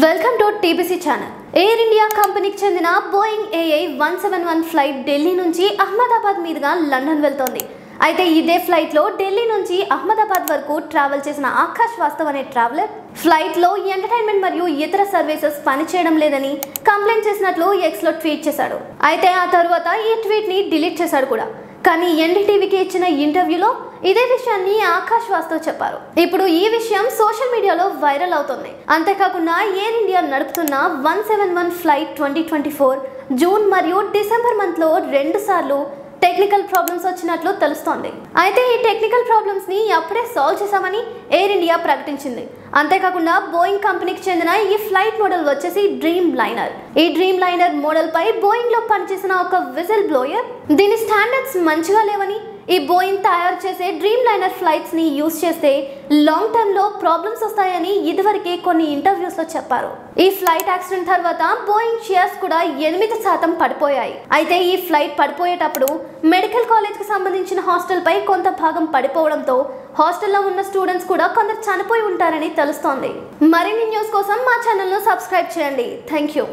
Welcome to TBC channel. Air India కంపెనీకి చెందిన Boeing AI-171 flight Delhi నుంచి అహ్మదాబాద్ మీదుగా లండన్ వెళ్తోంది. అయితే ఇదే ఫ్లైట్లో ఢిల్లీ నుంచి అహ్మదాబాద్ వరకు ట్రావెల్ చేసిన ఆకాష్ వాస్తవ్ అనే ట్రావెలర్ ఫ్లైట్లో ఎంటర్టైన్మెంట్ మరియు ఇతర సర్వీసెస్ పనిచేయడం లేదని కంప్లైంట్ చేసినట్లు ఎక్స్లో ట్వీట్ చేశాడు. అయితే ఆ తర్వాత ఈ ట్వీట్ని డిలీట్ చేశాడు కూడా. కానీ ఎన్డీటీవీకి ఇచ్చిన ఇంటర్వ్యూలో ఇదే విషయాన్ని ఆకాష్ వాస్తవ్ చెప్పారు. ఇప్పుడు ఈ విషయం సోషల్ మీడియాలో వైరల్ అవుతుంది. అంతేకాకుండా ఎయిర్ ఇండియా నడుపుతున్న 171 ఫ్లైట్ 2024 జూన్ మరియు డిసెంబర్ మంత్లో 2 సార్లు టెక్నికల్ ప్రాబ్లమ్స్ వచ్చినట్లు తెలుస్తోంది. అయితే ఈ టెక్నికల్ ప్రాబ్లమ్స్ ని అప్పుడే సాల్వ్ చేశామని ఎయిర్ ఇండియా ప్రకటించింది. అంతేకాకుండా బోయింగ్ కంపెనీకి చెందిన ఈ ఫ్లైట్ మోడల్ వచ్చేసి డ్రీమ్ లైనర్. ఈ డ్రీమ్ లైనర్ మోడల్ పై బోయింగ్ లో పనిచేసిన ఒక విజిల్ బ్లోయర్ దీని స్టాండర్డ్స్ మంచిగా లేవని, ఈ బోయింగ్ తయారు చేసే డ్రీమ్ లైనర్ ఫ్లైట్స్ ని యూజ్ చేస్తే లాంగ్ టర్మ్ లో ప్రాబ్లమ్స్ వస్తాయని ఇదివరకే కొన్ని ఇంటర్వ్యూస్ లో చెప్పారు. ఈ ఫ్లైట్ యాక్సిడెంట్ తర్వాత బోయింగ్ షేర్స్ కూడా 8% పడిపోయాయి. అయితే ఈ ఫ్లైట్ పడిపోయేటప్పుడు మెడికల్ కాలేజ్ కి సంబంధించిన హాస్టల్ పై కొంత భాగం పడిపోవడంతో హాస్టల్లో ఉన్న స్టూడెంట్స్ కూడా కొందరు చనిపోయి ఉంటారని తెలుస్తోంది. మరిన్ని న్యూస్ కోసం మా ఛానల్ ను సబ్స్క్రైబ్ చేయండి. Thank you.